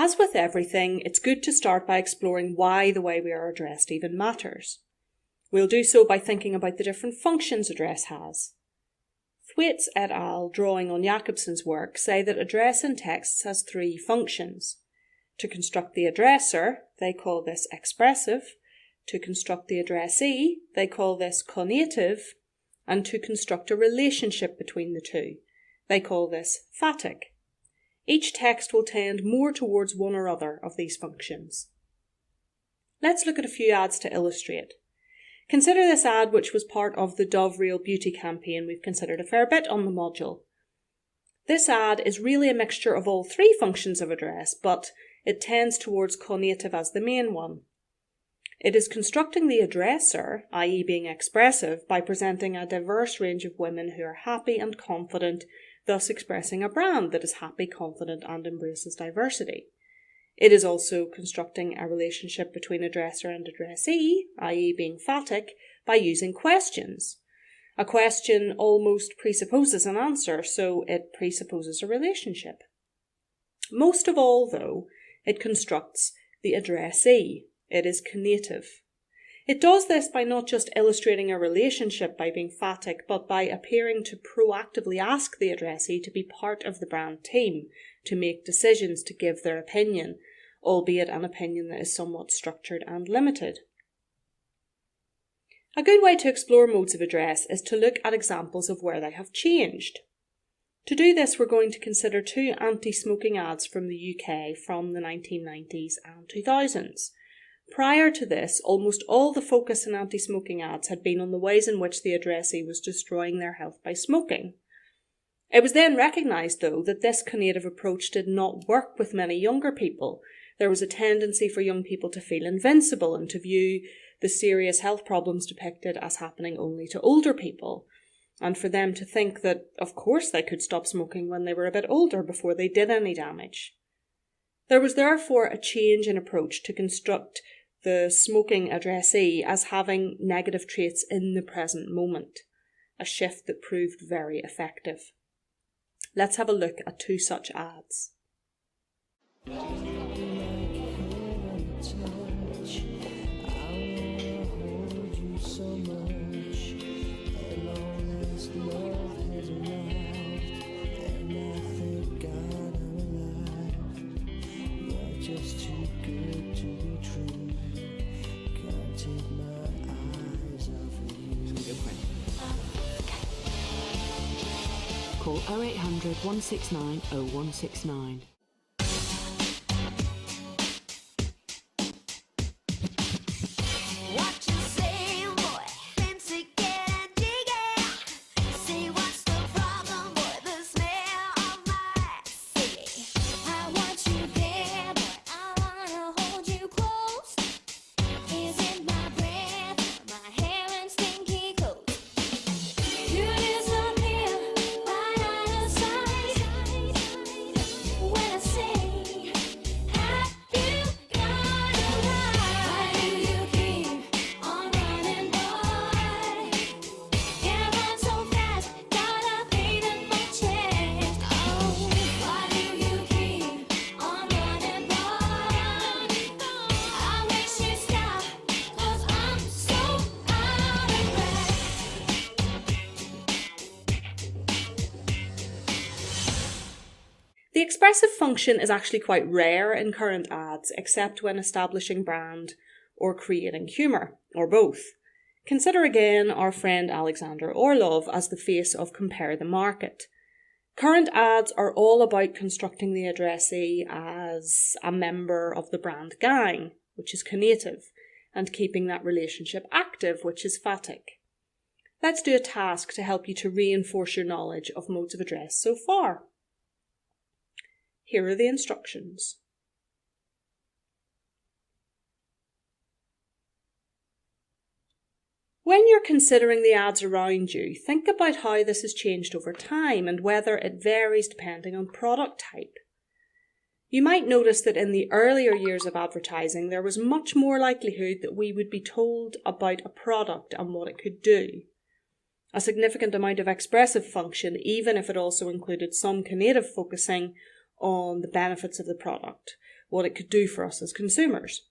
As with everything, it's good to start by exploring why the way we are addressed even matters. We'll do so by thinking about the different functions address has. Thwaites et al., drawing on Jacobson's work, say that address in texts has three functions. To construct the addresser, they call this expressive. To construct the addressee, they call this conative. And to construct a relationship between the two, they call this phatic. Each text will tend more towards one or other of these functions. Let's look at a few ads to illustrate. Consider this ad, which was part of the Dove Real Beauty campaign we've considered a fair bit on the module. This ad is really a mixture of all three functions of address, but it tends towards conative as the main one. It is constructing the addresser, i.e. being expressive, by presenting a diverse range of women who are happy and confident, thus expressing a brand that is happy, confident, and embraces diversity. It is also constructing a relationship between addresser and addressee, i.e. being phatic, by using questions. A question almost presupposes an answer, so it presupposes a relationship. Most of all, though, it constructs the addressee. It is conative. It does this by not just illustrating a relationship by being phatic, but by appearing to proactively ask the addressee to be part of the brand team, to make decisions, to give their opinion, albeit an opinion that is somewhat structured and limited. A good way to explore modes of address is to look at examples of where they have changed. To do this, we're going to consider two anti-smoking ads from the UK from the 1990s and 2000s. Prior to this, almost all the focus in anti-smoking ads had been on the ways in which the addressee was destroying their health by smoking. It was then recognised, though, that this conative approach did not work with many younger people. There was a tendency for young people to feel invincible and to view the serious health problems depicted as happening only to older people, and for them to think that, of course, they could stop smoking when they were a bit older before they did any damage. There was therefore a change in approach to construct the smoking addressee as having negative traits in the present moment, a shift that proved very effective. Let's have a look at two such ads. Call 0800 169 0169. The expressive function is actually quite rare in current ads, except when establishing brand or creating humour, or both. Consider again our friend Alexander Orlov as the face of Compare the Market. Current ads are all about constructing the addressee as a member of the brand gang, which is conative, and keeping that relationship active, which is phatic. Let's do a task to help you to reinforce your knowledge of modes of address so far. Here are the instructions. When you're considering the ads around you, think about how this has changed over time and whether it varies depending on product type. You might notice that in the earlier years of advertising, there was much more likelihood that we would be told about a product and what it could do. A significant amount of expressive function, even if it also included some conative focusing on the benefits of the product, what it could do for us as consumers.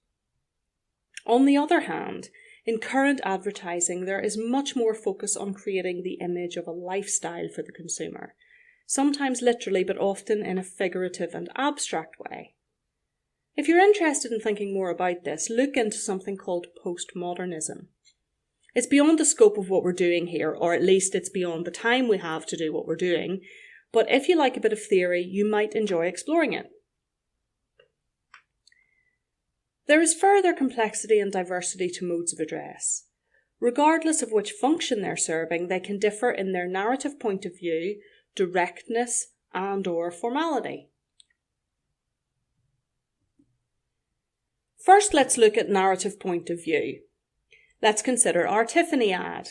On the other hand, in current advertising, there is much more focus on creating the image of a lifestyle for the consumer, sometimes literally, but often in a figurative and abstract way. If you're interested in thinking more about this, look into something called postmodernism. It's beyond the scope of what we're doing here, or at least it's beyond the time we have to do what we're doing, but if you like a bit of theory, you might enjoy exploring it. There is further complexity and diversity to modes of address. Regardless of which function they're serving, they can differ in their narrative point of view, directness, and/or formality. First, let's look at narrative point of view. Let's consider our Tiffany ad.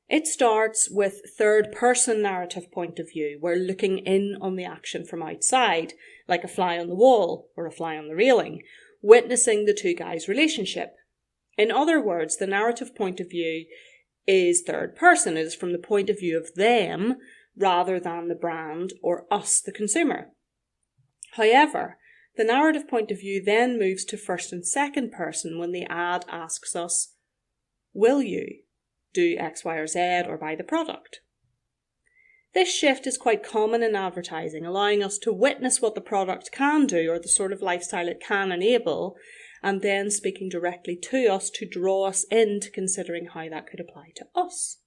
It starts with third-person narrative point of view. We're looking in on the action from outside, like a fly on the wall or a fly on the railing, witnessing the two guys' relationship. In other words, the narrative point of view is third person. It is from the point of view of them rather than the brand or us, the consumer. However, the narrative point of view then moves to first and second person when the ad asks us, will you do X, Y, or Z or buy the product? This shift is quite common in advertising, allowing us to witness what the product can do or the sort of lifestyle it can enable, and then speaking directly to us to draw us into considering how that could apply to us.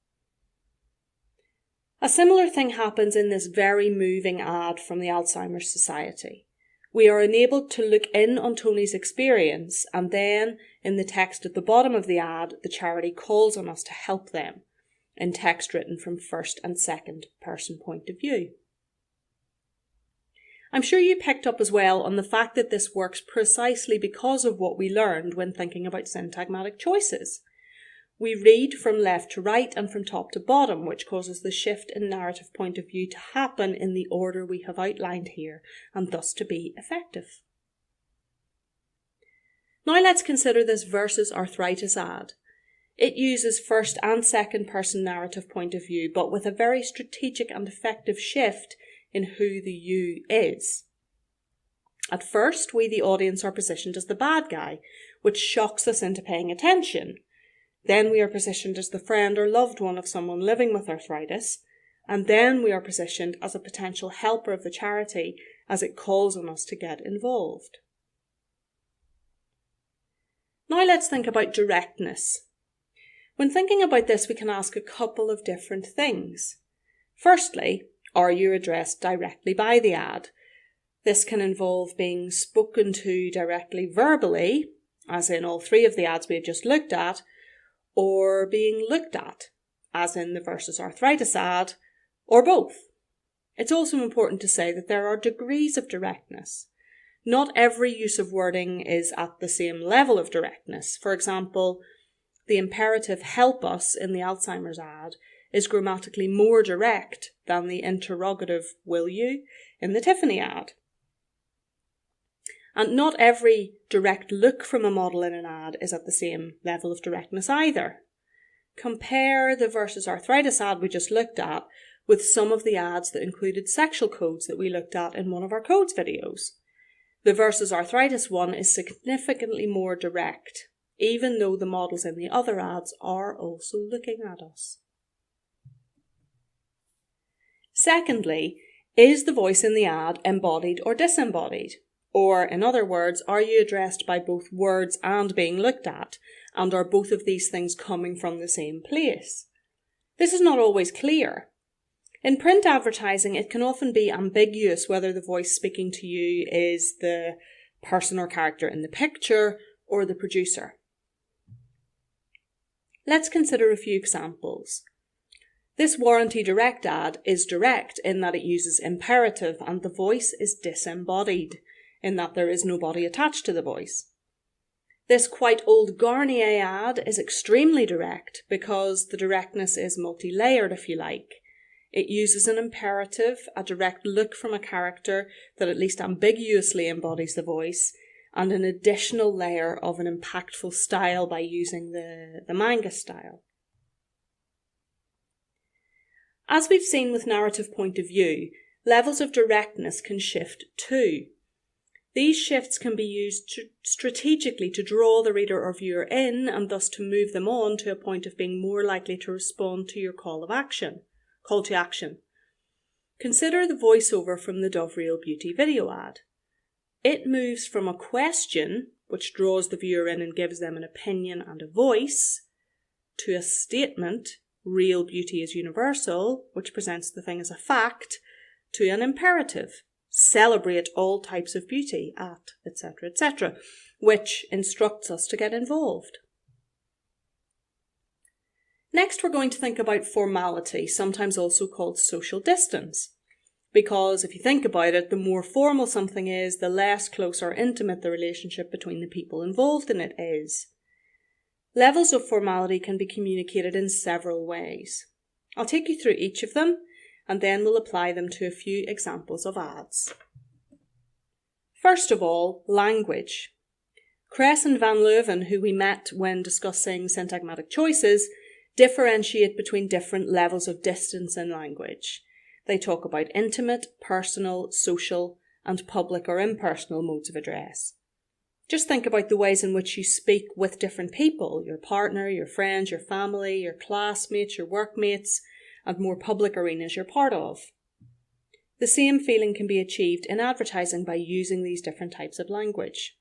A similar thing happens in this very moving ad from the Alzheimer's Society. We are enabled to look in on Tony's experience, and then in the text at the bottom of the ad, the charity calls on us to help them, in text written from first and second person point of view. I'm sure you picked up as well on the fact that this works precisely because of what we learned when thinking about syntagmatic choices. We read from left to right and from top to bottom, which causes the shift in narrative point of view to happen in the order we have outlined here, and thus to be effective. Now let's consider this versus arthritis ad. It uses first and second person narrative point of view, but with a very strategic and effective shift in who the you is. At first, we the audience are positioned as the bad guy, which shocks us into paying attention. Then we are positioned as the friend or loved one of someone living with arthritis, and then we are positioned as a potential helper of the charity as it calls on us to get involved. Now let's think about directness. When thinking about this, we can ask a couple of different things. Firstly, are you addressed directly by the ad? This can involve being spoken to directly verbally, as in all three of the ads we have just looked at, or being looked at, as in the versus arthritis ad, or both. It's also important to say that there are degrees of directness. Not every use of wording is at the same level of directness. For example, the imperative help us in the Alzheimer's ad is grammatically more direct than the interrogative will you in the Tiffany ad. And not every direct look from a model in an ad is at the same level of directness either. Compare the versus arthritis ad we just looked at with some of the ads that included sexual codes that we looked at in one of our codes videos. The versus arthritis one is significantly more direct, even though the models in the other ads are also looking at us. Secondly, is the voice in the ad embodied or disembodied? Or, in other words, are you addressed by both words and being looked at, and are both of these things coming from the same place? This is not always clear. In print advertising, it can often be ambiguous whether the voice speaking to you is the person or character in the picture or the producer. Let's consider a few examples. This Warranty Direct ad is direct in that it uses imperative, and the voice is disembodied in that there is no body attached to the voice. This Quite Old Garnier ad is extremely direct because the directness is multi-layered, if you like. It uses an imperative, a direct look from a character that at least ambiguously embodies the voice, and an additional layer of an impactful style by using the manga style. As we've seen with narrative point of view, levels of directness can shift too. These shifts can be used strategically to draw the reader or viewer in and thus to move them on to a point of being more likely to respond to your call to action. Consider the voiceover from the Dove Real Beauty video ad. It moves from a question, which draws the viewer in and gives them an opinion and a voice, to a statement, real beauty is universal, which presents the thing as a fact, to an imperative, celebrate all types of beauty at, etc., etc., which instructs us to get involved. Next, we're going to think about formality, sometimes also called social distance. Because if you think about it, the more formal something is, the less close or intimate the relationship between the people involved in it is. Levels of formality can be communicated in several ways. I'll take you through each of them, and then we'll apply them to a few examples of ads. First of all, language. Kress and Van Leuven, who we met when discussing syntagmatic choices, differentiate between different levels of distance in language. They talk about intimate, personal, social, and public or impersonal modes of address. Just think about the ways in which you speak with different people, your partner, your friends, your family, your classmates, your workmates, and more public arenas you're part of. The same feeling can be achieved in advertising by using these different types of language.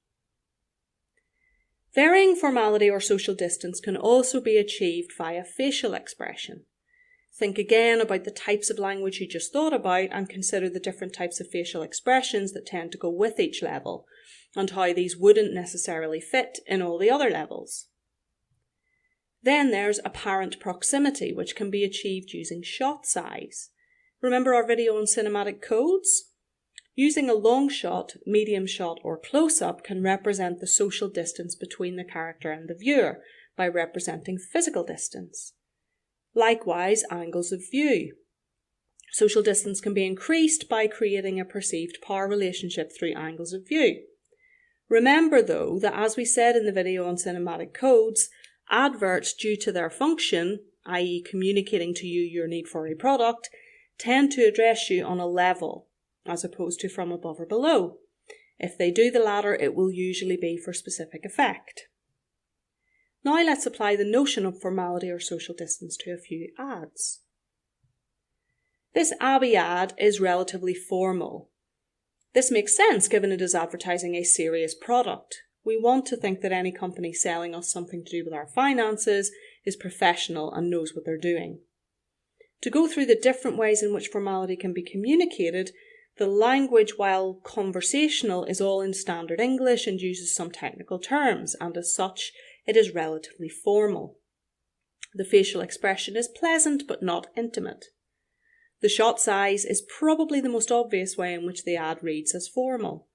Varying formality or social distance can also be achieved via facial expression. Think again about the types of language you just thought about and consider the different types of facial expressions that tend to go with each level and how these wouldn't necessarily fit in all the other levels. Then there's apparent proximity, which can be achieved using shot size. Remember our video on cinematic codes? Using a long shot, medium shot or close-up can represent the social distance between the character and the viewer by representing physical distance. Likewise, angles of view. Social distance can be increased by creating a perceived power relationship through angles of view. Remember though that as we said in the video on cinematic codes, adverts due to their function, i.e. communicating to you your need for a product, tend to address you on a level as opposed to from above or below. If they do the latter, it will usually be for specific effect. Now let's apply the notion of formality or social distance to a few ads. This Abbey ad is relatively formal. This makes sense given it is advertising a serious product. We want to think that any company selling us something to do with our finances is professional and knows what they're doing. To go through the different ways in which formality can be communicated, the language, while conversational, is all in standard English and uses some technical terms, and as such, it is relatively formal. The facial expression is pleasant but not intimate. The shot size is probably the most obvious way in which the ad reads as formal.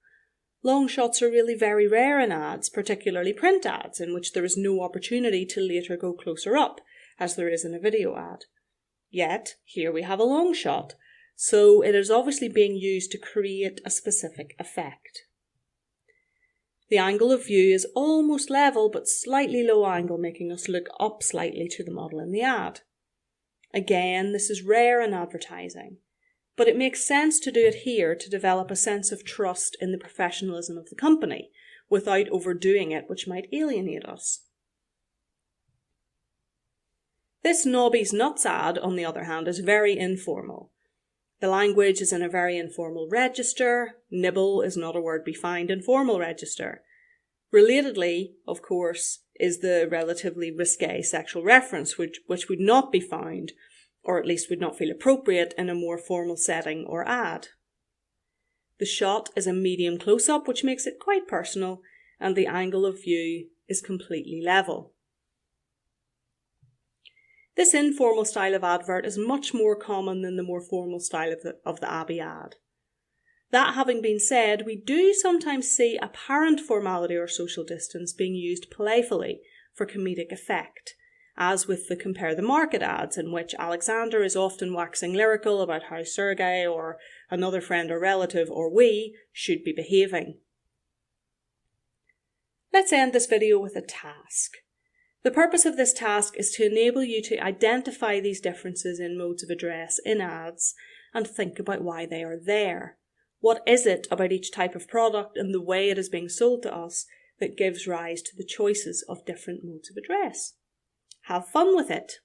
Long shots are really very rare in ads, particularly print ads, in which there is no opportunity to later go closer up, as there is in a video ad. Yet, here we have a long shot, so it is obviously being used to create a specific effect. The angle of view is almost level but slightly low angle, making us look up slightly to the model in the ad. Again, this is rare in advertising, but it makes sense to do it here to develop a sense of trust in the professionalism of the company without overdoing it, which might alienate us. This Nobby's Nuts ad, on the other hand, is very informal. The language is in a very informal register. Nibble is not a word we find in formal register. Relatedly, of course, is the relatively risque sexual reference, which would not be found, or at least would not feel appropriate, in a more formal setting or ad. The shot is a medium close-up, which makes it quite personal, and the angle of view is completely level. This informal style of advert is much more common than the more formal style of the Abbey ad. That having been said, we do sometimes see apparent formality or social distance being used playfully for comedic effect, as with the Compare the Market ads, in which Alexander is often waxing lyrical about how Sergei or another friend or relative or we should be behaving. Let's end this video with a task. The purpose of this task is to enable you to identify these differences in modes of address in ads and think about why they are there. What is it about each type of product and the way it is being sold to us that gives rise to the choices of different modes of address? Have fun with it.